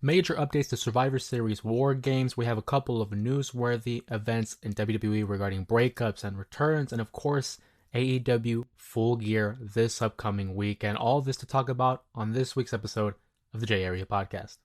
Major updates to Survivor Series War Games. We have a couple of newsworthy events in WWE regarding breakups and returns, and of course, AEW Full Gear this upcoming week. And all this to talk about on this week's episode of the J Area Podcast.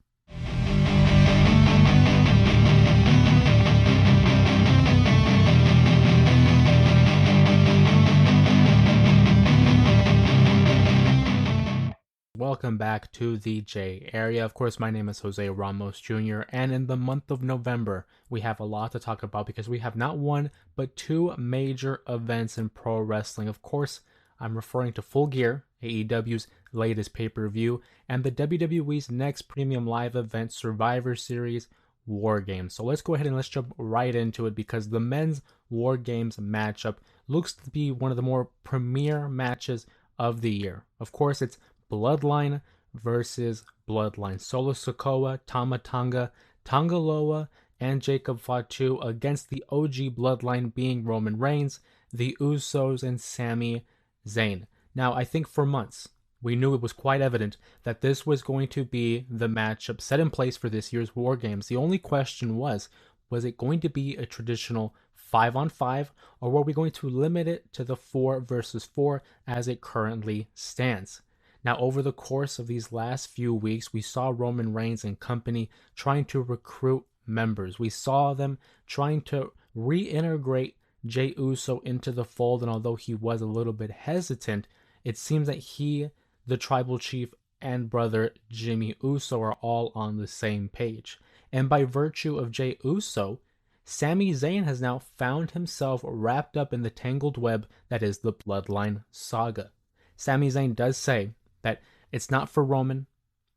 Welcome back to the J Area. Of course, my name is Jose Ramos Jr. And in the month of November, we have a lot to talk about because we have not one, but two major events in pro wrestling. Of course, I'm referring to Full Gear, AEW's latest pay-per-view, and the WWE's next premium live event, Survivor Series War Games. So let's go ahead and let's jump right into it because the men's War Games matchup looks to be one of the more premier matches of the year. Of course, it's Bloodline versus Bloodline. Solo Sikoa, Tama Tonga, Tonga Loa, and Jacob Fatu against the OG Bloodline being Roman Reigns, the Usos, and Sami Zayn. Now, I think for months, we knew it was quite evident that this was going to be the matchup set in place for this year's War Games. The only question was it going to be a traditional 5-on-5, or were we going to limit it to the 4 versus 4 as it currently stands? Now, over the course of these last few weeks, we saw Roman Reigns and company trying to recruit members. We saw them trying to reintegrate Jey Uso into the fold, and although he was a little bit hesitant, it seems that he, the tribal chief, and brother Jimmy Uso are all on the same page. And by virtue of Jey Uso, Sami Zayn has now found himself wrapped up in the tangled web that is the Bloodline saga. Sami Zayn does say that it's not for Roman,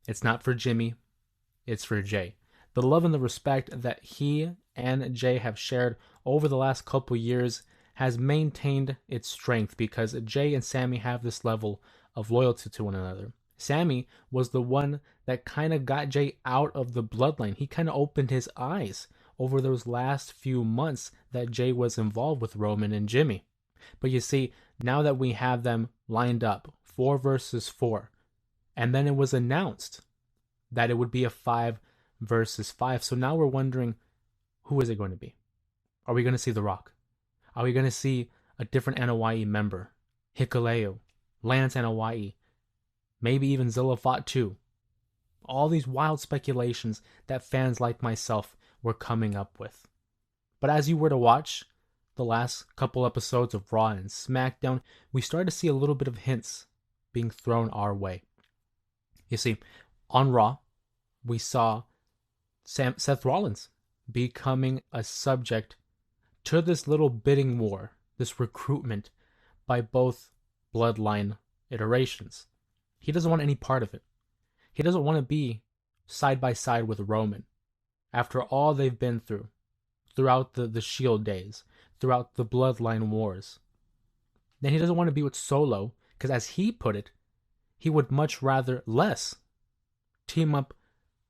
it's not for Jimmy, it's for Jey. The love and the respect that he and Jey have shared over the last couple years has maintained its strength because Jey and Sami have this level of loyalty to one another. Sami was the one that kind of got Jey out of the bloodline. He kind of opened his eyes over those last few months that Jey was involved with Roman and Jimmy. But you see, now that we have them lined up, 4 versus 4. And then it was announced that it would be a 5 versus 5. So now we're wondering, who is it going to be? Are we going to see The Rock? Are we going to see a different Anoa'i member? Hikuleo, Lance Anoa'i, maybe even Zilla Fatu. All these wild speculations that fans like myself were coming up with. But as you were to watch the last couple episodes of Raw and SmackDown, we started to see a little bit of hints being thrown our way. You see, on Raw, we saw Seth Rollins becoming a subject to this little bidding war, this recruitment by both Bloodline iterations. He doesn't want any part of it. He doesn't want to be side by side with Roman. After all they've been through, throughout the Shield days, throughout the Bloodline wars, then he doesn't want to be with Solo, because as he put it, he would much rather less team up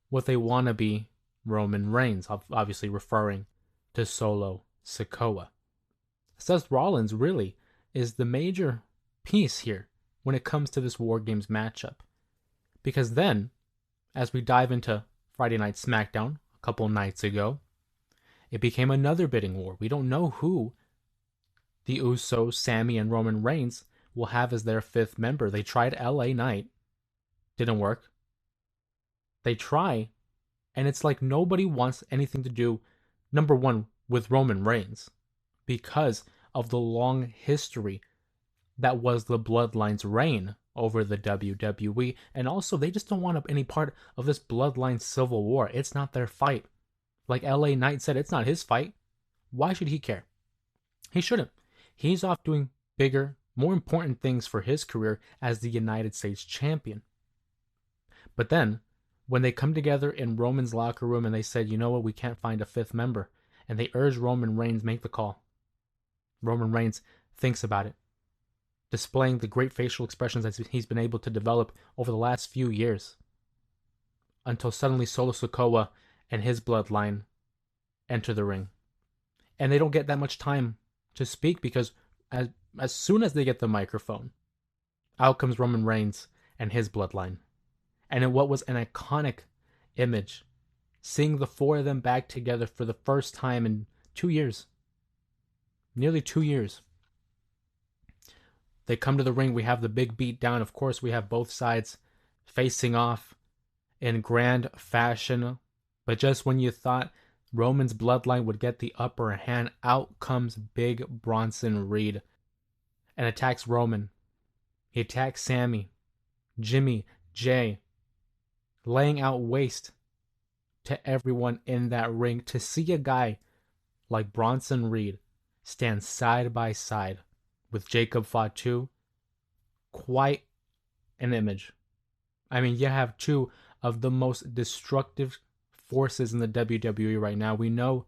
with a wannabe Roman Reigns, obviously referring to Solo Sikoa. Seth Rollins really is the major piece here when it comes to this War Games matchup. Because then, as we dive into Friday Night SmackDown a couple nights ago, it became another bidding war. We don't know who the Usos, Sami, and Roman Reigns will have as their 5th member. They tried LA Knight. Didn't work. They try, and it's like nobody wants anything to do, number one, with Roman Reigns because of the long history that was the Bloodline's reign over the WWE. And also, they just don't want any part of this Bloodline civil war. It's not their fight. Like LA Knight said, it's not his fight. Why should he care? He shouldn't. He's off doing bigger, more important things for his career as the United States champion. But then, when they come together in Roman's locker room and they said, you know what, we can't find a 5th member, and they urge Roman Reigns make the call. Roman Reigns thinks about it, displaying the great facial expressions that he's been able to develop over the last few years, until suddenly Solo Sikoa and his bloodline enter the ring. And they don't get that much time to speak because as soon as they get the microphone, out comes Roman Reigns and his bloodline. And in what was an iconic image. Seeing the four of them back together for the first time in 2 years. Nearly 2 years. They come to the ring. We have the big beat down. Of course, we have both sides facing off in grand fashion. But just when you thought Roman's bloodline would get the upper hand, out comes big Bronson Reed and attacks Roman. He attacks Sammy, Jimmy, Jay, laying out waste to everyone in that ring. To see a guy like Bronson Reed stand side by side with Jacob Fatu, quite an image. I mean, you have two of the most destructive forces in the WWE right now. We know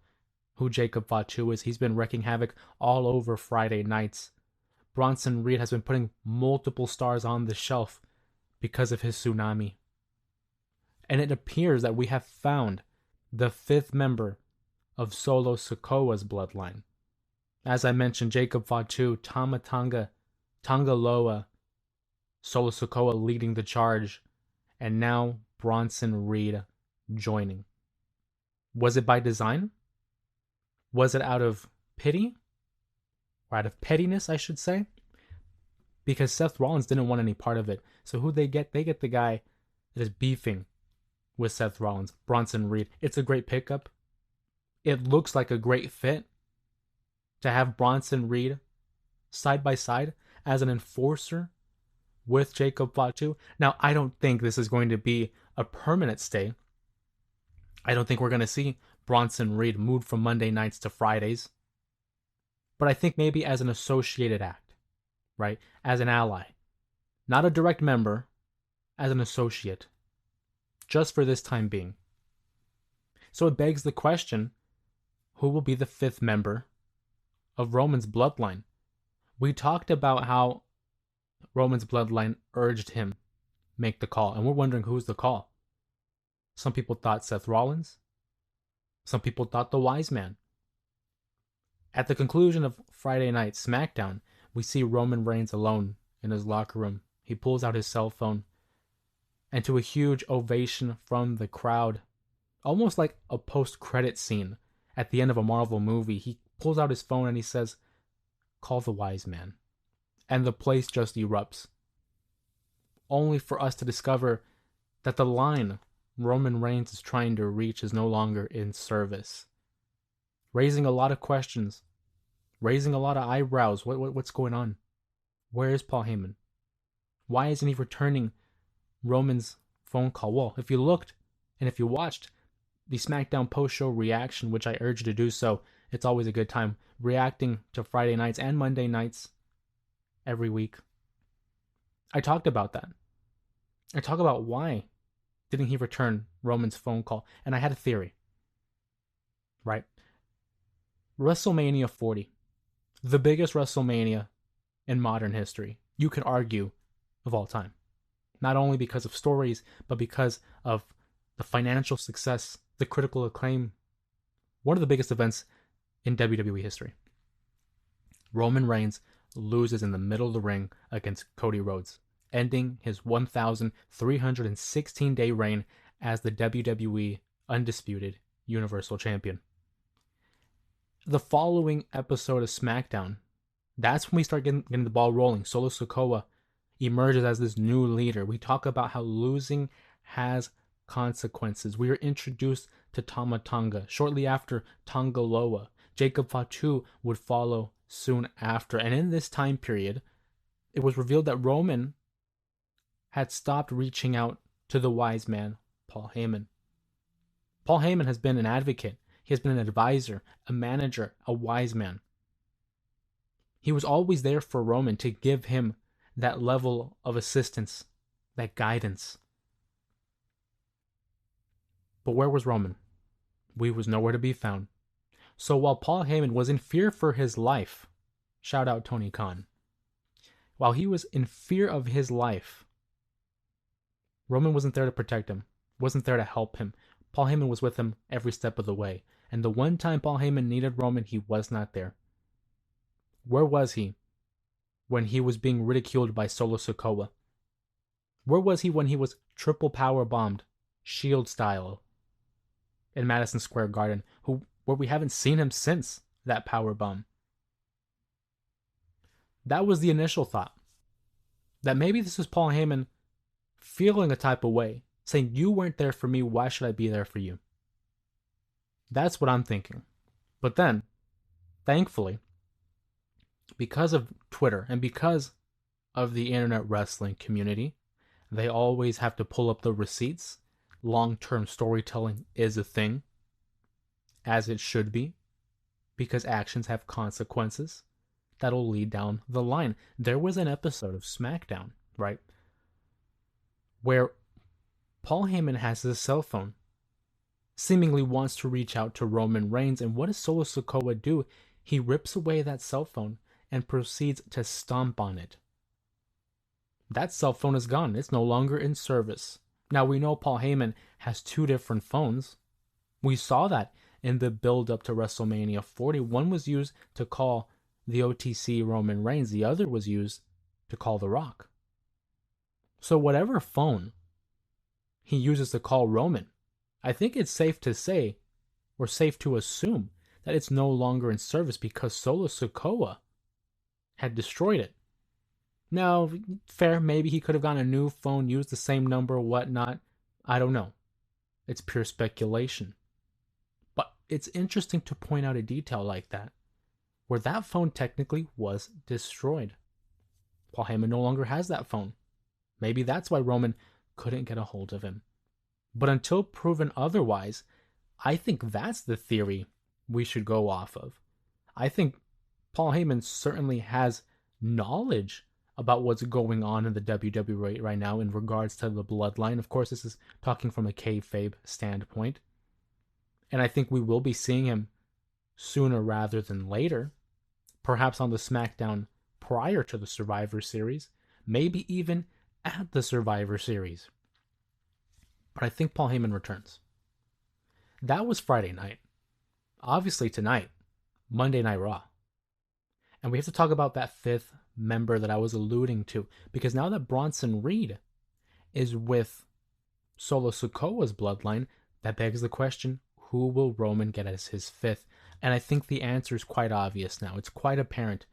who Jacob Fatu is. He's been wreaking havoc all over Friday nights. Bronson Reed has been putting multiple stars on the shelf because of his tsunami. And it appears that we have found the fifth member of Solo Sikoa's bloodline. As I mentioned, Jacob Fatu, Tama Tonga, Tonga Loa, Solo Sikoa leading the charge, and now Bronson Reed joining. Was it by design? Was it out of pity? Or out of pettiness, I should say? Because Seth Rollins didn't want any part of it. So who they get? They get the guy that is beefing with Seth Rollins, Bronson Reed. It's a great pickup. It looks like a great fit to have Bronson Reed side by side as an enforcer with Jacob Fatu. Now, I don't think this is going to be a permanent stay. I don't think we're going to see Bronson Reed move from Monday nights to Fridays. But I think maybe as an associated act, right? As an ally. Not a direct member, as an associate. Just for this time being. So it begs the question, who will be the fifth member of Roman's bloodline? We talked about how Roman's bloodline urged him make the call, and we're wondering who's the call. Some people thought Seth Rollins. Some people thought the Wise Man. At the conclusion of Friday Night SmackDown, we see Roman Reigns alone in his locker room. He pulls out his cell phone, and to a huge ovation from the crowd, almost like a post-credit scene at the end of a Marvel movie, he pulls out his phone and he says, "Call the Wise Man." And the place just erupts. Only for us to discover that the line Roman Reigns is trying to reach is no longer in service. Raising a lot of questions. Raising a lot of eyebrows. What's going on? Where is Paul Heyman? Why isn't he returning Roman's phone call? Well, if you looked and if you watched the SmackDown post-show reaction, which I urge you to do so, it's always a good time, reacting to Friday nights and Monday nights every week. I talked about that. I talk about why didn't he return Roman's phone call, and I had a theory. Right? WrestleMania 40, the biggest WrestleMania in modern history, you could argue, of all time. Not only because of stories, but because of the financial success, the critical acclaim. One of the biggest events in WWE history. Roman Reigns loses in the middle of the ring against Cody Rhodes, ending his 1,316-day reign as the WWE Undisputed Universal Champion. The following episode of SmackDown, that's when we start getting the ball rolling. Solo Sikoa emerges as this new leader. We talk about how losing has consequences. We are introduced to Tama Tonga. Shortly after, Tonga Loa. Jacob Fatu would follow soon after. And in this time period, it was revealed that Roman had stopped reaching out to the Wise Man, Paul Heyman. Paul Heyman has been an advocate. He has been an advisor, a manager, a wise man. He was always there for Roman to give him that level of assistance, that guidance. But where was Roman? He was nowhere to be found. So while Paul Heyman was in fear for his life, shout out Tony Khan, while he was in fear of his life, Roman wasn't there to protect him, wasn't there to help him. Paul Heyman was with him every step of the way. And the one time Paul Heyman needed Roman, he was not there. Where was he when he was being ridiculed by Solo Sikoa? Where was he when he was triple power bombed, Shield style, in Madison Square Garden, where we haven't seen him since that power bomb. That was the initial thought. That maybe this is Paul Heyman feeling a type of way, saying, you weren't there for me, why should I be there for you? That's what I'm thinking. But then, thankfully, because of Twitter and because of the internet wrestling community, they always have to pull up the receipts. Long-term storytelling is a thing, as it should be, because actions have consequences that'll lead down the line. There was an episode of SmackDown, right, where Paul Heyman has his cell phone, seemingly wants to reach out to Roman Reigns, and what does Solo Sikoa do? He rips away that cell phone and proceeds to stomp on it. That cell phone is gone. It's no longer in service. Now, we know Paul Heyman has two different phones. We saw that in the build-up to WrestleMania 40. One was used to call the OTC Roman Reigns. The other was used to call The Rock. So whatever phone he uses to call Roman, I think it's safe to say, or safe to assume, that it's no longer in service because Solo Sikoa had destroyed it. Now, fair, maybe he could have gotten a new phone, used the same number, whatnot. I don't know. It's pure speculation. But it's interesting to point out a detail like that, where that phone technically was destroyed. Paul Heyman no longer has that phone. Maybe that's why Roman couldn't get a hold of him. But until proven otherwise, I think that's the theory we should go off of. I think Paul Heyman certainly has knowledge about what's going on in the WWE right now in regards to the Bloodline. Of course, this is talking from a kayfabe standpoint. And I think we will be seeing him sooner rather than later. Perhaps on the SmackDown prior to the Survivor Series. Maybe even at the Survivor Series. But I think Paul Heyman returns. That was Friday night. Obviously tonight, Monday Night Raw. And we have to talk about that fifth member that I was alluding to. Because now that Bronson Reed is with Solo Sikoa's bloodline, that begs the question, who will Roman get as his fifth? And I think the answer is quite obvious now. It's quite apparent.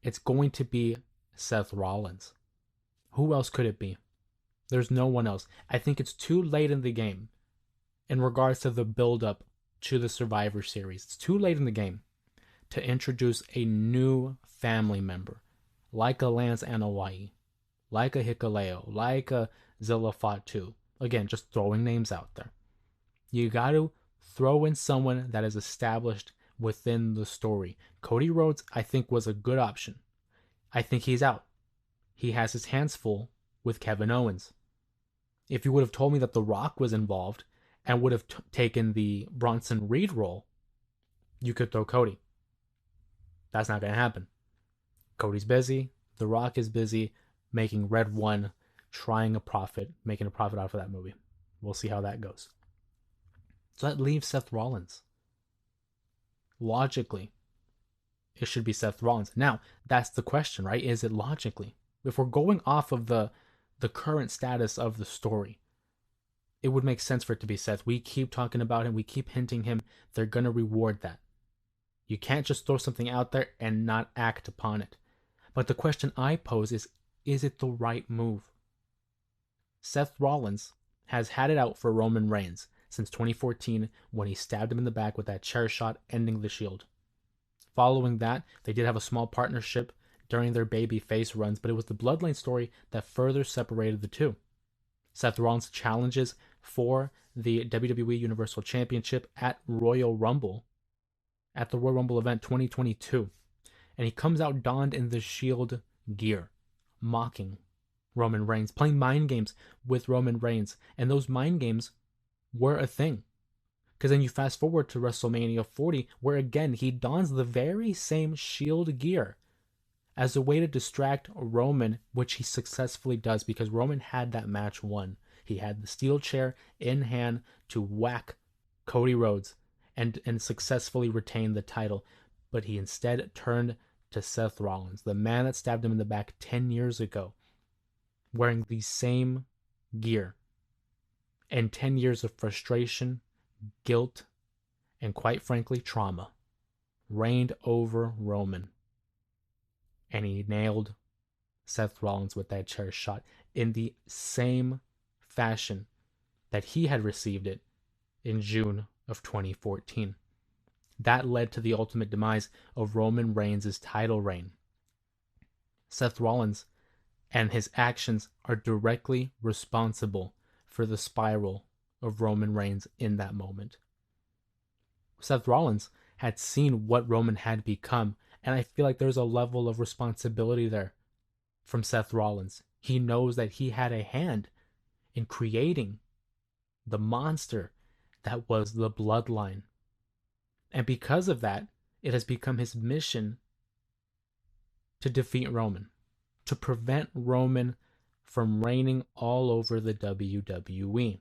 It's going to be Seth Rollins. Who else could it be? There's no one else. I think it's too late in the game in regards to the build-up to the Survivor Series. It's too late in the game to introduce a new family member, like a Lance Anoa'i, like a Hikuleo, like a Zilla Fatu. Again, just throwing names out there. You got to throw in someone that is established within the story. Cody Rhodes, I think, was a good option. I think he's out. He has his hands full with Kevin Owens. If you would have told me that The Rock was involved and would have taken the Bronson Reed role, you could throw Cody. That's not going to happen. Cody's busy. The Rock is busy making Red One, making a profit out of that movie. We'll see how that goes. So that leaves Seth Rollins. Logically, it should be Seth Rollins. Now, that's the question, right? Is it logically? If we're going off of the current status of the story, it would make sense for it to be Seth. We keep talking about him. We keep hinting him. They're going to reward that. You can't just throw something out there and not act upon it. But the question I pose is it the right move? Seth Rollins has had it out for Roman Reigns since 2014 when he stabbed him in the back with that chair shot, ending the Shield. Following that, they did have a small partnership during their baby face runs, but it was the Bloodline story that further separated the two. Seth Rollins challenges for the WWE Universal Championship at the Royal Rumble event 2022. And he comes out donned in the Shield gear, mocking Roman Reigns, playing mind games with Roman Reigns. And those mind games were a thing. Because then you fast forward to WrestleMania 40, where again, he dons the very same Shield gear as a way to distract Roman, which he successfully does because Roman had that match won. He had the steel chair in hand to whack Cody Rhodes and successfully retain the title. But he instead turned to Seth Rollins, the man that stabbed him in the back 10 years ago, wearing the same gear. And 10 years of frustration, guilt, and quite frankly, trauma reigned over Roman. And he nailed Seth Rollins with that chair shot in the same fashion that he had received it in June of 2014. That led to the ultimate demise of Roman Reigns' title reign. Seth Rollins and his actions are directly responsible for the spiral of Roman Reigns in that moment. Seth Rollins had seen what Roman had become, and I feel like there's a level of responsibility there from Seth Rollins. He knows that he had a hand in creating the monster that was the Bloodline. And because of that, it has become his mission to defeat Roman, to prevent Roman from reigning all over the WWE.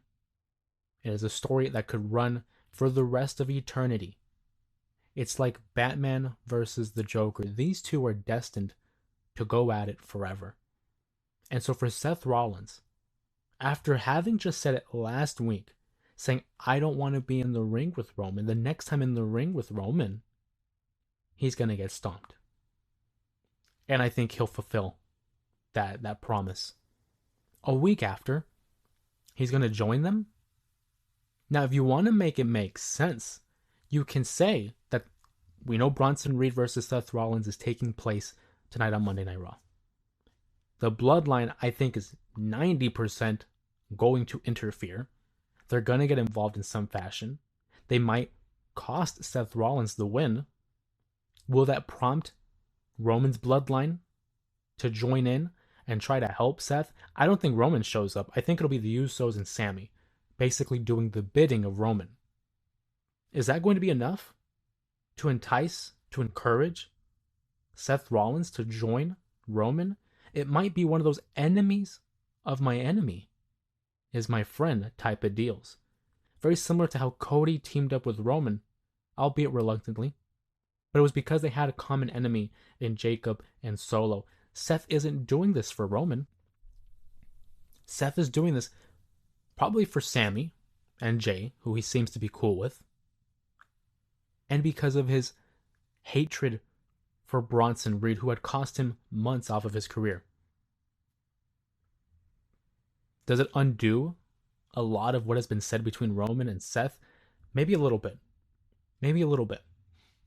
It is a story that could run for the rest of eternity. It's like Batman versus the Joker. These two are destined to go at it forever. And so for Seth Rollins, after having just said it last week, saying, I don't want to be in the ring with Roman, the next time in the ring with Roman, he's going to get stomped. And I think he'll fulfill that promise. A week after, he's going to join them. Now, if you want to make it make sense, you can say that we know Bronson Reed versus Seth Rollins is taking place tonight on Monday Night Raw. The Bloodline, I think, is 90% going to interfere. They're going to get involved in some fashion. They might cost Seth Rollins the win. Will that prompt Roman's Bloodline to join in and try to help Seth? I don't think Roman shows up. I think it'll be the Usos and Sami basically doing the bidding of Roman. Is that going to be enough to entice, to encourage Seth Rollins to join Roman? It might be one of those enemies of my enemy is my friend type of deals. Very similar to how Cody teamed up with Roman, albeit reluctantly. But it was because they had a common enemy in Jacob and Solo. Seth isn't doing this for Roman. Seth is doing this probably for Sami and Jay, who he seems to be cool with. And because of his hatred for Bronson Reed, who had cost him months off of his career. Does it undo a lot of what has been said between Roman and Seth? Maybe a little bit. Maybe a little bit.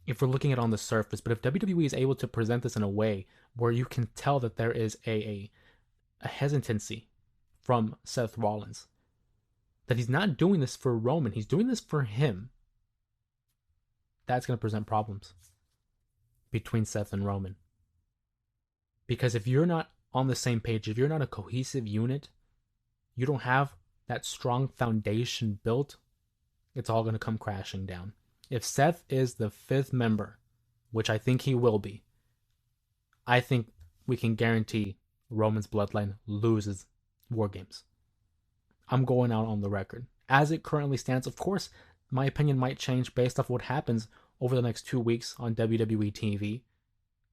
If we're looking at it on the surface. But if WWE is able to present this in a way where you can tell that there is a hesitancy from Seth Rollins, that he's not doing this for Roman, he's doing this for him, that's going to present problems between Seth and Roman. Because if you're not on the same page, if you're not a cohesive unit, you don't have that strong foundation built, it's all going to come crashing down. If Seth is the fifth member, which I think he will be, I think we can guarantee Roman's Bloodline loses War Games. I'm going out on the record. As it currently stands, of course, my opinion might change based off what happens over the next 2 weeks on WWE TV.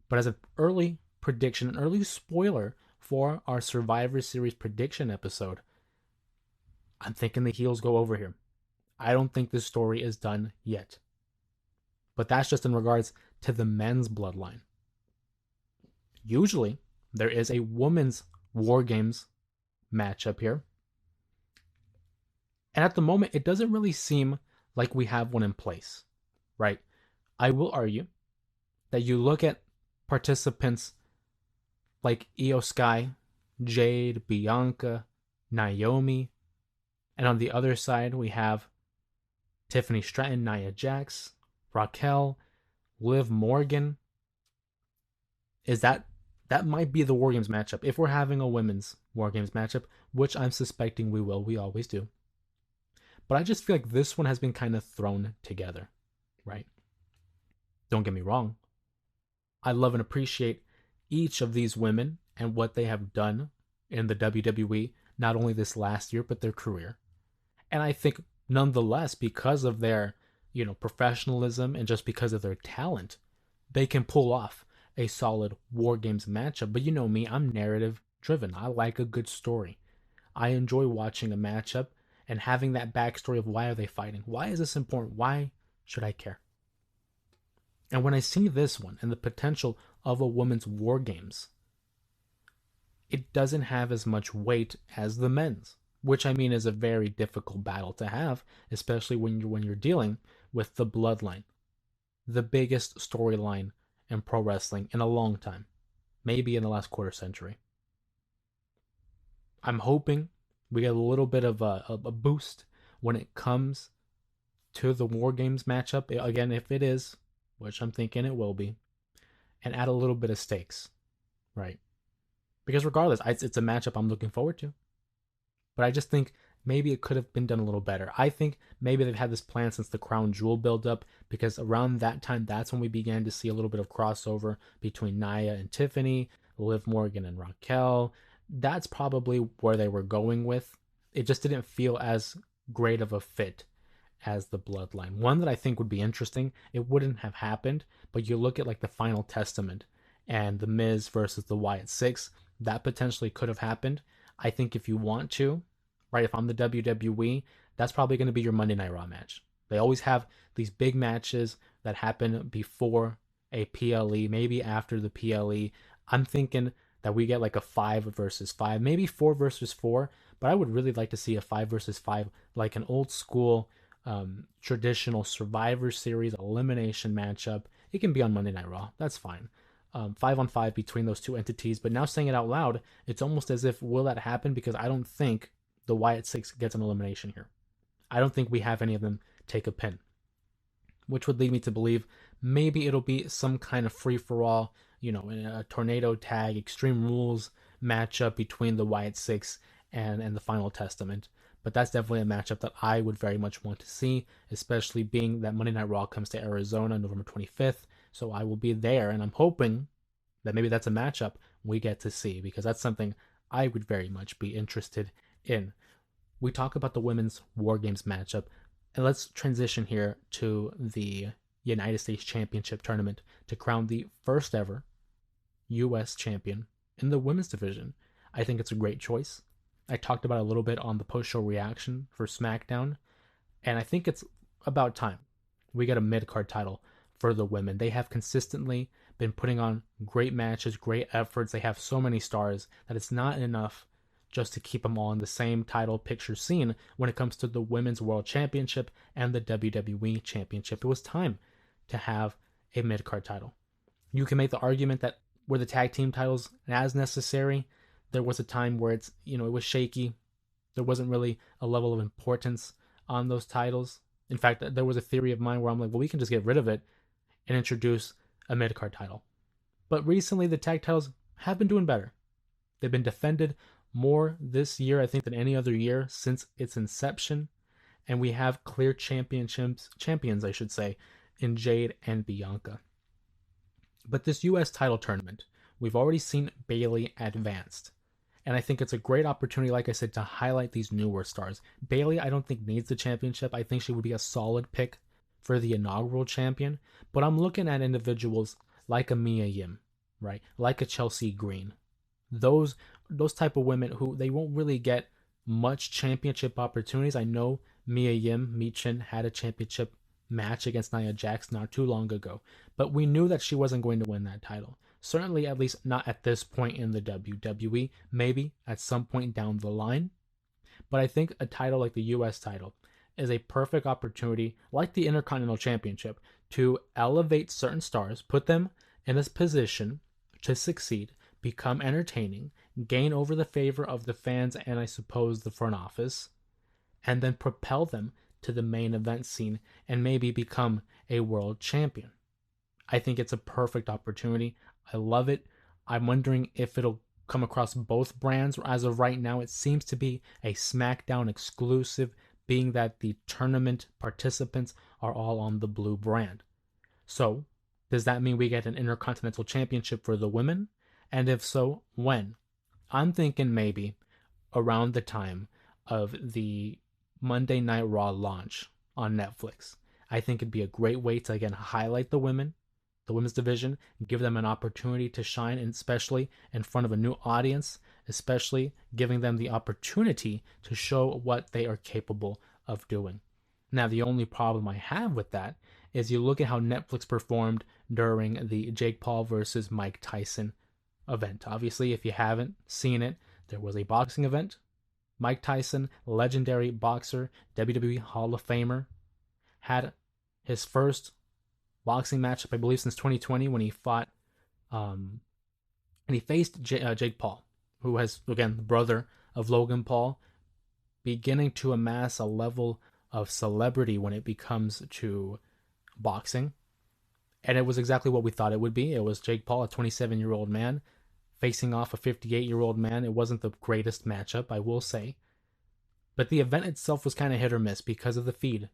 But as an early prediction, an early spoiler for our Survivor Series prediction episode, I'm thinking the heels go over here. I don't think this story is done yet. But that's just in regards to the men's Bloodline. Usually, there is a women's War Games matchup here. And at the moment, it doesn't really seem like we have one in place, right? I will argue that you look at participants like Io Sky, Jade, Bianca, Naomi, and on the other side, we have Tiffany Stratton, Nia Jax, Raquel, Liv Morgan. That might be the War Games matchup. If we're having a women's War Games matchup, which I'm suspecting we will, we always do. But I just feel like this one has been kind of thrown together, right? Don't get me wrong. I love and appreciate each of these women and what they have done in the WWE, not only this last year, but their career. And I think nonetheless, because of their, professionalism and just because of their talent, they can pull off a solid War Games matchup. But you know me, I'm narrative driven. I like a good story. I enjoy watching a matchup and having that backstory of why are they fighting? Why is this important? Why should I care? And when I see this one and the potential of a women's war games, it doesn't have as much weight as the men's, which I mean is a very difficult battle to have, especially when you're dealing with the Bloodline, the biggest storyline in pro wrestling in a long time, maybe in the last quarter century. I'm hoping we get a little bit of a boost when it comes to the War Games matchup. Again, if it is, which I'm thinking it will be, and add a little bit of stakes, right? Because regardless, it's a matchup I'm looking forward to. But I just think maybe it could have been done a little better. I think maybe they've had this plan since the Crown Jewel build-up, because around that time, that's when we began to see a little bit of crossover between Nia and Tiffany, Liv Morgan and Raquel. That's probably where they were going with. It just didn't feel as great of a fit as the Bloodline. One that I think would be interesting, it wouldn't have happened, but you look at like the Final Testament and the Miz versus the Wyatt Six, that potentially could have happened. I think if you want to, right, if I'm the WWE, that's probably going to be your Monday Night Raw match. They always have these big matches that happen before a PLE, maybe after the PLE. I'm thinking that we get like a 5 versus 5, maybe 4 versus 4, but I would really like to see a 5 versus 5, like an old school traditional Survivor Series elimination matchup. It can be on Monday Night Raw. That's fine. 5-on-5 between those two entities. But now saying it out loud, it's almost as if, will that happen? Because I don't think the Wyatt Six gets an elimination here. I don't think we have any of them take a pin, which would lead me to believe maybe it'll be some kind of free-for-all, in a tornado tag, Extreme Rules matchup between the Wyatt Six and the Final Testament. But that's definitely a matchup that I would very much want to see, especially being that Monday Night Raw comes to Arizona November 25th. So I will be there, and I'm hoping that maybe that's a matchup we get to see, because that's something I would very much be interested in. We talk about the women's War Games matchup, and let's transition here to the United States Championship tournament to crown the first ever U.S. champion in the women's division. I think it's a great choice. I talked about it a little bit on the post-show reaction for SmackDown, and I think it's about time we get a mid-card title for the women. They have consistently been putting on great matches, great efforts. They have so many stars that it's not enough just to keep them all in the same title picture scene when it comes to the Women's World Championship and the WWE Championship. It was time to have a mid-card title. You can make the argument that were the tag team titles as necessary? There was a time where it was shaky. There wasn't really a level of importance on those titles. In fact, there was a theory of mine where I'm like, well, we can just get rid of it and introduce a mid-card title. But recently, the tag titles have been doing better. They've been defended more this year, I think, than any other year since its inception. And we have clear champions, I should say, in Jade and Bianca. But this U.S. title tournament, we've already seen Bayley advanced. And I think it's a great opportunity, like I said, to highlight these newer stars. Bayley, I don't think needs the championship. I think she would be a solid pick for the inaugural champion. But I'm looking at individuals like a Mia Yim, right? Like a Chelsea Green. Those type of women who they won't really get much championship opportunities. I know Mia Yim, Michin, had a championship match against Nia Jax not too long ago. But we knew that she wasn't going to win that title. Certainly, at least not at this point in the WWE. Maybe at some point down the line. But I think a title like the U.S. title is a perfect opportunity, like the Intercontinental Championship, to elevate certain stars, put them in a position to succeed, become entertaining, gain over the favor of the fans and I suppose the front office, and then propel them to the main event scene and maybe become a world champion. I think it's a perfect opportunity. I love it. I'm wondering if it'll come across both brands. As of right now, it seems to be a SmackDown exclusive, being that the tournament participants are all on the blue brand. So, does that mean we get an Intercontinental Championship for the women? And if so, when? I'm thinking maybe around the time of the Monday Night Raw launch on Netflix. I think it'd be a great way to, again, highlight the women, the women's division, give them an opportunity to shine, and especially in front of a new audience, especially giving them the opportunity to show what they are capable of doing. Now, the only problem I have with that is you look at how Netflix performed during the Jake Paul versus Mike Tyson event. Obviously, if you haven't seen it, there was a boxing event. Mike Tyson, legendary boxer, WWE Hall of Famer, had his first boxing matchup, I believe, since 2020 when he fought and he faced Jake Paul, who has, again, the brother of Logan Paul, beginning to amass a level of celebrity when it comes to boxing. And it was exactly what we thought it would be. It was Jake Paul, a 27-year-old man, facing off a 58-year-old man. It wasn't the greatest matchup, I will say. But the event itself was kind of hit or miss because of the feed.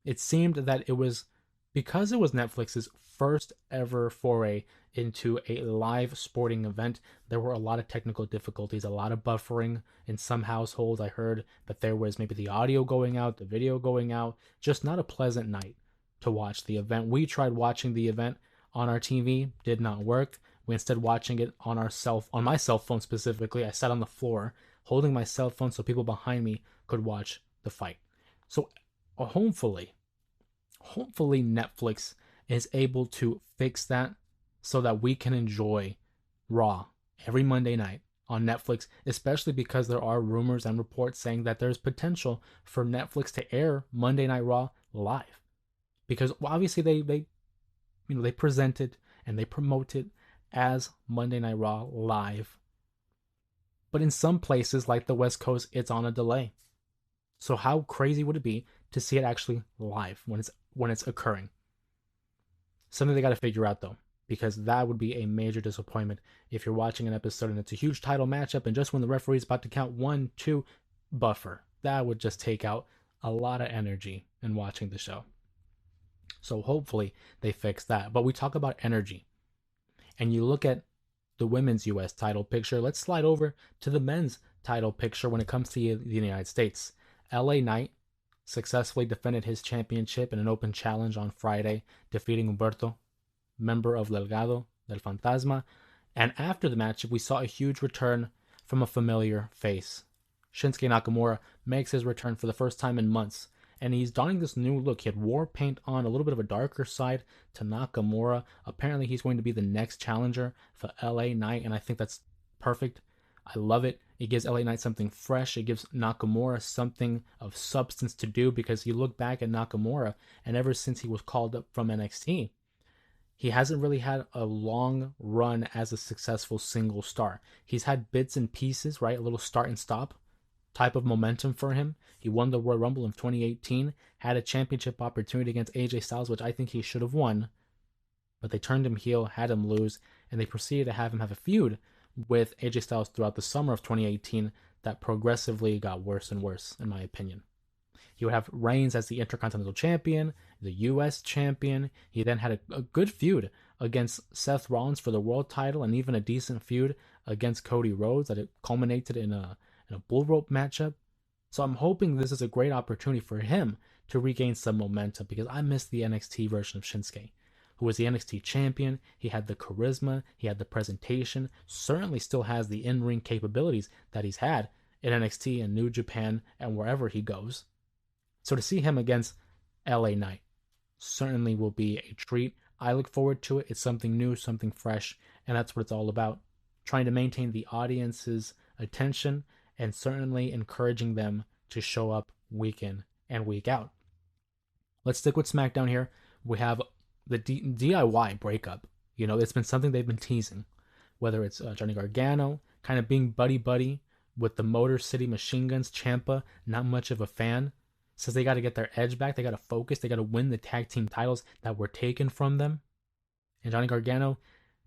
It seemed that it was, because it was Netflix's first ever foray into a live sporting event, there were a lot of technical difficulties, a lot of buffering in some households. I heard that there was maybe the audio going out, the video going out, just not a pleasant night to watch the event. We tried watching the event on our TV, did not work. We instead watching it on my cell phone specifically. I sat on the floor holding my cell phone so people behind me could watch the fight. So hopefully Netflix is able to fix that so that we can enjoy Raw every Monday night on Netflix, especially because there are rumors and reports saying that there's potential for Netflix to air Monday Night Raw live. Because obviously they present it and they promote it as Monday Night Raw live. But in some places like the West Coast, it's on a delay. So how crazy would it be to see it actually live when it's occurring? Something they got to figure out though, because that would be a major disappointment if you're watching an episode and it's a huge title matchup and just when the referee's about to count 1, 2, buffer. That would just take out a lot of energy in watching the show. So hopefully they fix that. But we talk about energy. And you look at the women's US title picture. Let's slide over to the men's title picture when it comes to the United States. LA Knight successfully defended his championship in an open challenge on Friday, defeating Humberto, member of Legado del Fantasma. And after the match, we saw a huge return from a familiar face. Shinsuke Nakamura makes his return for the first time in months, and he's donning this new look. He had war paint on, a little bit of a darker side to Nakamura. Apparently, he's going to be the next challenger for LA Knight, and I think that's perfect. I love it. It gives LA Knight something fresh. It gives Nakamura something of substance to do, because you look back at Nakamura, and ever since he was called up from NXT, he hasn't really had a long run as a successful single star. He's had bits and pieces, right? A little start and stop type of momentum for him. He won the Royal Rumble in 2018, had a championship opportunity against AJ Styles, which I think he should have won, but they turned him heel, had him lose, and they proceeded to have him have a feud with AJ Styles throughout the summer of 2018 that progressively got worse and worse, in my opinion. He would have reigns as the Intercontinental Champion, the US Champion. He then had a good feud against Seth Rollins for the world title, and even a decent feud against Cody Rhodes that it culminated in a bull rope matchup. So I'm hoping this is a great opportunity for him to regain some momentum, because I miss the NXT version of Shinsuke, who was the NXT champion. He had the charisma, he had the presentation, certainly still has the in-ring capabilities that he's had in NXT and New Japan and wherever he goes. So to see him against LA Knight certainly will be a treat. I look forward to it. It's something new, something fresh, and that's what it's all about. Trying to maintain the audience's attention and certainly encouraging them to show up week in and week out. Let's stick with SmackDown here. We have the DIY breakup. You know, it's been something they've been teasing, whether it's Johnny Gargano kind of being buddy-buddy with the Motor City Machine Guns. Ciampa, not much of a fan. Says they got to get their edge back. They got to focus. They got to win the tag team titles that were taken from them. And Johnny Gargano,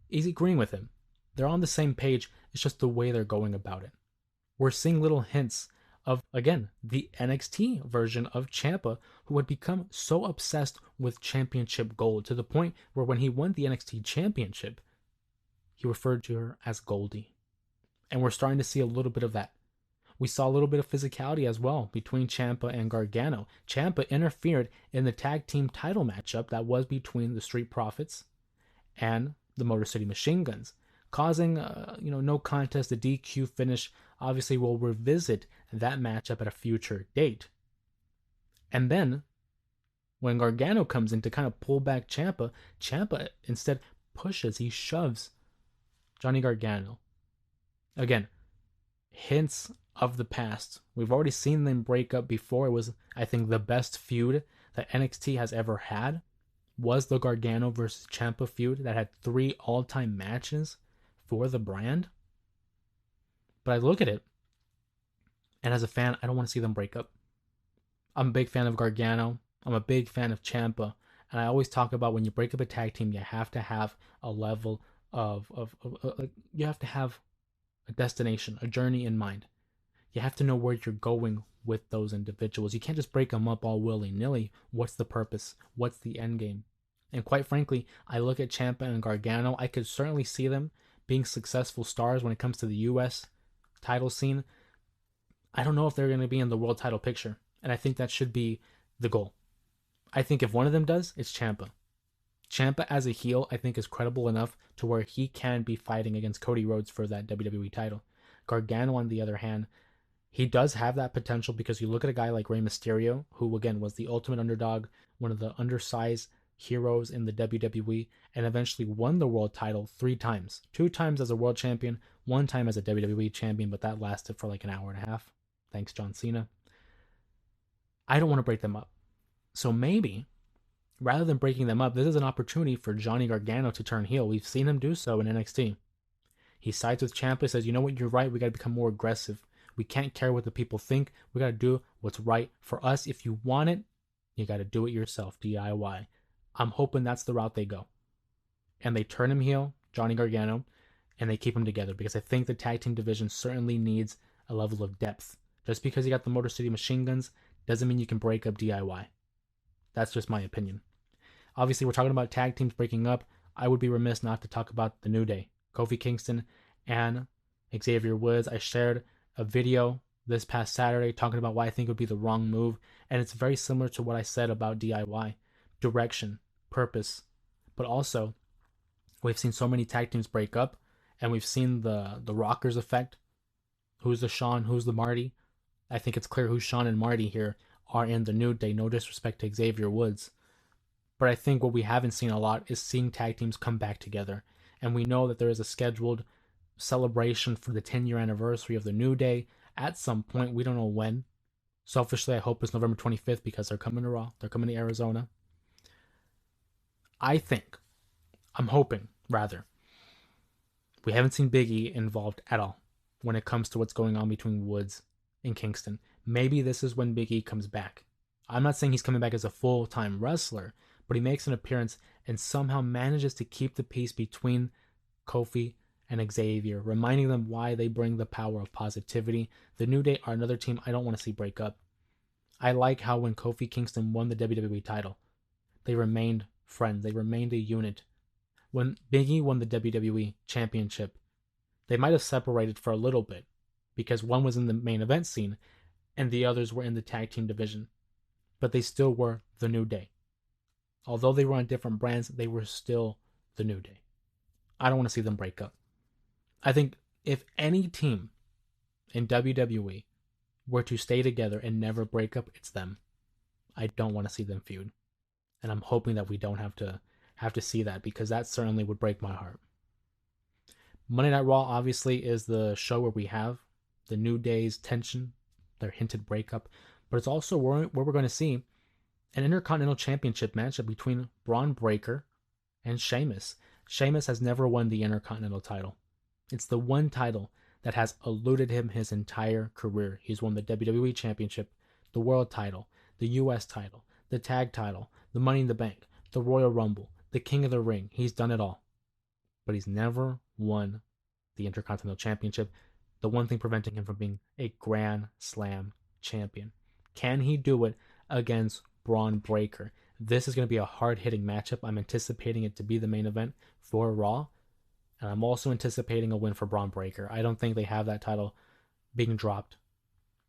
he's agreeing with him. They're on the same page. It's just the way they're going about it. We're seeing little hints of, again, the NXT version of Ciampa, who had become so obsessed with championship gold to the point where when he won the NXT championship, he referred to her as Goldie. And we're starting to see a little bit of that. We saw a little bit of physicality as well between Ciampa and Gargano. Ciampa interfered in the tag team title matchup that was between the Street Profits and the Motor City Machine Guns, causing no contest, a DQ finish. Obviously, we'll revisit that matchup at a future date. And then when Gargano comes in to kind of pull back Ciampa, Ciampa instead pushes, he shoves Johnny Gargano. Again, hints of the past. We've already seen them break up before. It was, I think, the best feud that NXT has ever had was the Gargano versus Ciampa feud that had 3 all-time matches for the brand. But I look at it, and as a fan, I don't want to see them break up. I'm a big fan of Gargano. I'm a big fan of Ciampa. And I always talk about when you break up a tag team, you have to have a level of you have to have a destination, a journey in mind. You have to know where you're going with those individuals. You can't just break them up all willy-nilly. What's the purpose? What's the end game? And quite frankly, I look at Ciampa and Gargano. I could certainly see them being successful stars when it comes to the U.S. title scene. I don't know if they're going to be in the world title picture. And I think that should be the goal. I think if one of them does, it's Ciampa. Ciampa as a heel, I think, is credible enough to where he can be fighting against Cody Rhodes for that WWE title. Gargano, on the other hand, he does have that potential because you look at a guy like Rey Mysterio, who, again, was the ultimate underdog, one of the undersized heroes in the WWE, and eventually won the world title 3 times. 2 times as a world champion, 1 time as a WWE champion, but that lasted for like an hour and a half. Thanks, John Cena. I don't want to break them up. So maybe, rather than breaking them up, this is an opportunity for Johnny Gargano to turn heel. We've seen him do so in NXT. He sides with Ciampa, says, you know what, you're right, we got to become more aggressive. We can't care what the people think. We got to do what's right for us. If you want it, you got to do it yourself, DIY. I'm hoping that's the route they go. And they turn him heel, Johnny Gargano, and they keep him together because I think the tag team division certainly needs a level of depth. Just because you got the Motor City Machine Guns doesn't mean you can break up DIY. That's just my opinion. Obviously, we're talking about tag teams breaking up. I would be remiss not to talk about the New Day. Kofi Kingston and Xavier Woods. I shared a video this past Saturday talking about why I think it would be the wrong move. And it's very similar to what I said about DIY. Direction, purpose. But also, we've seen so many tag teams break up. And we've seen the Rockers effect. Who's the Sean? Who's the Marty? I think it's clear who Sean and Marty here are in the New Day. No disrespect to Xavier Woods. But I think what we haven't seen a lot is seeing tag teams come back together. And we know that there is a scheduled celebration for the 10-year anniversary of the New Day at some point. We don't know when. Selfishly, I hope it's November 25th because they're coming to Raw. They're coming to Arizona. I'm hoping, rather, we haven't seen Big E involved at all when it comes to what's going on between Woods and Kingston. Maybe this is when Big E comes back. I'm not saying he's coming back as a full-time wrestler, but he makes an appearance and somehow manages to keep the peace between Kofi and Xavier, reminding them why they bring the power of positivity. The New Day are another team I don't want to see break up. I like how when Kofi Kingston won the WWE title, they remained friends. They remained a unit. When Big E won the WWE Championship, they might have separated for a little bit because one was in the main event scene and the others were in the tag team division. But they still were the New Day. Although they were on different brands, they were still the New Day. I don't want to see them break up. I think if any team in WWE were to stay together and never break up, it's them. I don't want to see them feud. And I'm hoping that we don't have to see that because that certainly would break my heart. Monday Night Raw obviously is the show where we have the New Day's tension, their hinted breakup, but it's also where we're going to see an Intercontinental Championship matchup between Braun Breaker and Sheamus. Sheamus has never won the Intercontinental title. It's the one title that has eluded him his entire career. He's won the WWE Championship, the World title, the US title, the Tag title, the Money in the Bank, the Royal Rumble, the King of the Ring. He's done it all. But he's never won the Intercontinental Championship, the one thing preventing him from being a Grand Slam champion. Can he do it against Braun Breaker? This is going to be a hard-hitting matchup. I'm anticipating it to be the main event for Raw. And I'm also anticipating a win for Braun Breaker. I don't think they have that title being dropped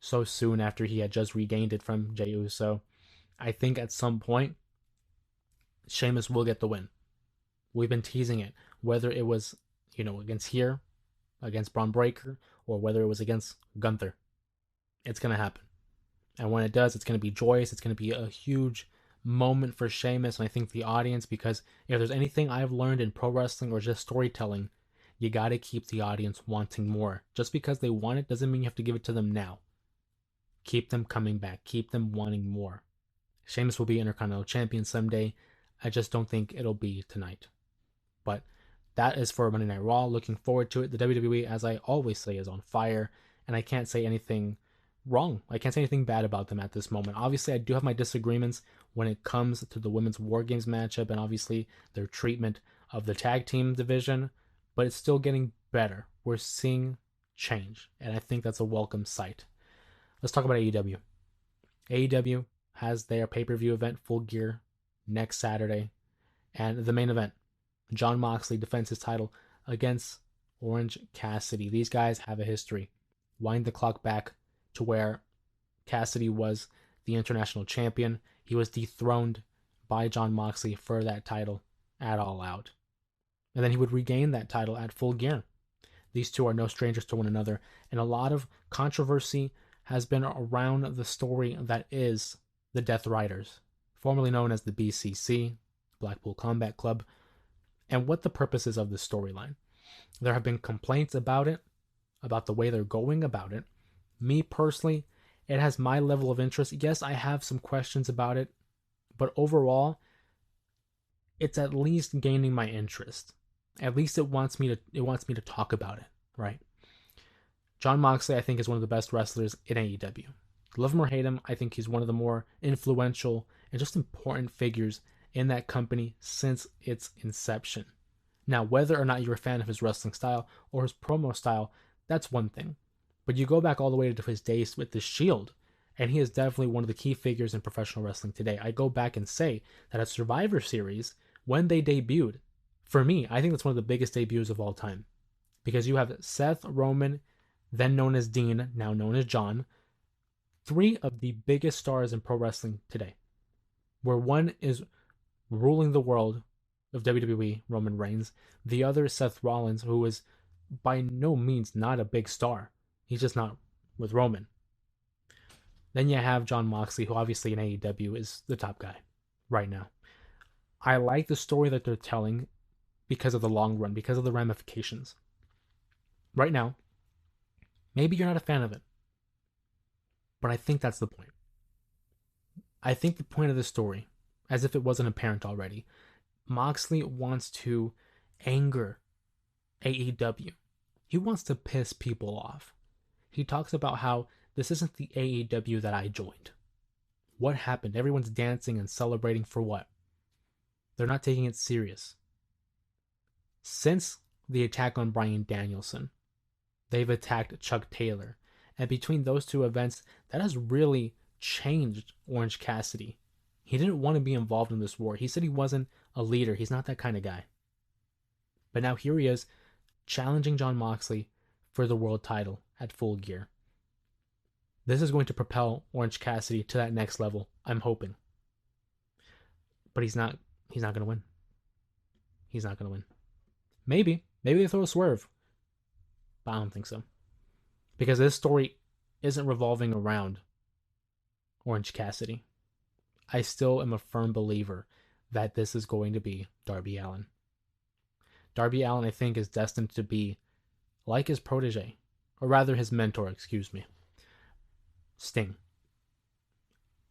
so soon after he had just regained it from Jey Uso. I think at some point, Sheamus will get the win. We've been teasing it. Whether it was, against here, against Braun Breaker, or whether it was against Gunther. It's going to happen. And when it does, it's going to be joyous. It's going to be a huge moment for Sheamus, and I think the audience, because if there's anything I've learned in pro wrestling or just storytelling, you got to keep the audience wanting more. Just because they want it doesn't mean you have to give it to them now. Keep them coming back. Keep them wanting more. Sheamus will be Intercontinental Champion someday. I just don't think it'll be tonight. But that is for Monday Night Raw. Looking forward to it. The WWE, as I always say, is on fire, and I can't say anything wrong. I can't say anything bad about them at this moment. Obviously, I do have my disagreements when it comes to the women's War Games matchup and obviously their treatment of the tag team division, but it's still getting better. We're seeing change, and I think that's a welcome sight. Let's talk about AEW. AEW has their pay-per-view event Full Gear next Saturday, and the main event, Jon Moxley defends his title against Orange Cassidy. These guys have a history. Wind the clock back to where Cassidy was the international champion. He was dethroned by Jon Moxley for that title at All Out. And then he would regain that title at Full Gear. These two are no strangers to one another, and a lot of controversy has been around the story that is the Death Riders, formerly known as the BCC, Blackpool Combat Club, and what the purpose is of the storyline. There have been complaints about it, about the way they're going about it. Me personally, it has my level of interest. Yes, I have some questions about it, but overall, it's at least gaining my interest. At least it wants me to talk about it, right? Jon Moxley, I think, is one of the best wrestlers in AEW. Love him or hate him, I think he's one of the more influential and just important figures in that company since its inception. Now, whether or not you're a fan of his wrestling style or his promo style, that's one thing. But you go back all the way to his days with the Shield, and he is definitely one of the key figures in professional wrestling today. I go back and say that at Survivor Series, when they debuted, for me, I think that's one of the biggest debuts of all time. Because you have Seth Roman, then known as Dean, now known as John, three of the biggest stars in pro wrestling today. Where one is ruling the world of WWE, Roman Reigns. The other is Seth Rollins, who is by no means not a big star. He's just not with Roman. Then you have Jon Moxley, who obviously in AEW is the top guy right now. I like the story that they're telling because of the long run, because of the ramifications. Right now, maybe you're not a fan of it, but I think that's the point. I think the point of the story, as if it wasn't apparent already, Moxley wants to anger AEW. He wants to piss people off. He talks about how this isn't the AEW that I joined. What happened? Everyone's dancing and celebrating for what? They're not taking it serious. Since the attack on Bryan Danielson, they've attacked Chuck Taylor. And between those two events, that has really changed Orange Cassidy. He didn't want to be involved in this war. He said he wasn't a leader. He's not that kind of guy. But now here he is, challenging Jon Moxley for the world title at Full Gear. This is going to propel Orange Cassidy to that next level, I'm hoping. But he's not going to win. He's not going to win. Maybe they throw a swerve. But I don't think so. Because this story isn't revolving around Orange Cassidy. I still am a firm believer that this is going to be Darby Allin. Darby Allin, I think, is destined to be like his protege, or rather his mentor, Sting.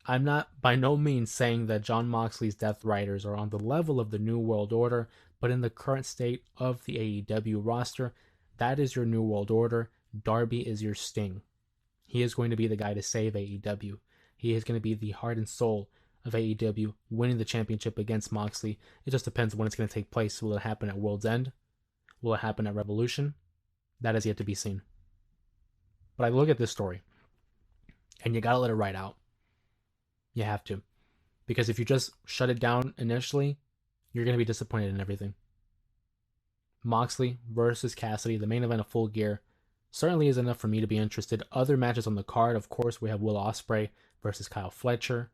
I'm not by no means saying that Jon Moxley's Death Riders are on the level of the New World Order, but in the current state of the AEW roster, that is your New World Order. Darby is your Sting. He is going to be the guy to save AEW. He is going to be the heart and soul of AEW, winning the championship against Moxley. It just depends when it's going to take place. Will it happen at World's End? Will it happen at Revolution? That is yet to be seen. But I look at this story, and you gotta let it ride out. You have to. Because if you just shut it down initially, you're going to be disappointed in everything. Moxley versus Cassidy, the main event of Full Gear, certainly is enough for me to be interested. Other matches on the card, of course, we have Will Ospreay versus Kyle Fletcher.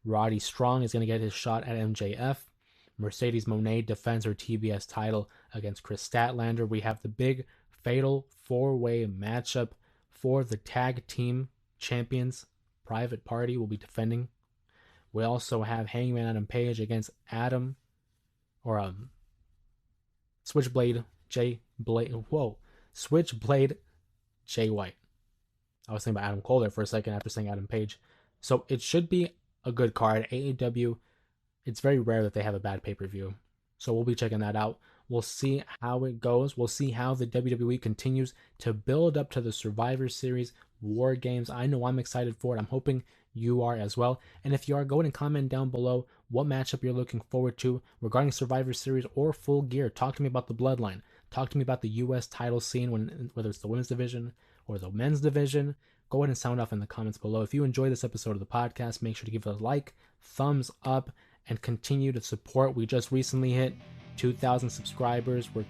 Roddy Strong is going to get his shot at MJF. Mercedes Moné defends her TBS title against Chris Statlander. We have the big fatal 4-way matchup for the tag team champions. Private Party will be defending. We also have Hangman Adam Page against Switchblade Jay White. I was thinking about Adam Cole there for a second after saying Adam Page. So it should be a good card. AEW, it's very rare that they have a bad pay-per-view. So we'll be checking that out. We'll see how it goes. We'll see how the WWE continues to build up to the Survivor Series War Games. I know I'm excited for it. I'm hoping you are as well. And if you are, go ahead and comment down below what matchup you're looking forward to regarding Survivor Series or Full Gear. Talk to me about the Bloodline. Talk to me about the U.S. title scene, whether it's the women's division or the men's division. Go ahead and sound off in the comments below. If you enjoyed this episode of the podcast, make sure to give it a like, thumbs up, and continue to support. We just recently hit 2,000 subscribers. We're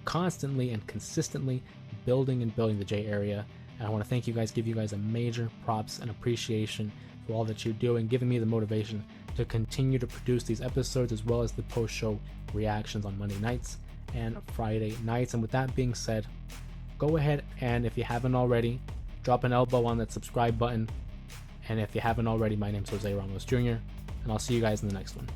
constantly and consistently building the J area. And I want to thank you guys, give you guys a major props and appreciation for all that you do and giving me the motivation to continue to produce these episodes as well as the post-show reactions on Monday nights and Friday nights. And with that being said, go ahead and if you haven't already, drop an elbow on that subscribe button. And if you haven't already, my name's Jose Ramos Jr. and I'll see you guys in the next one.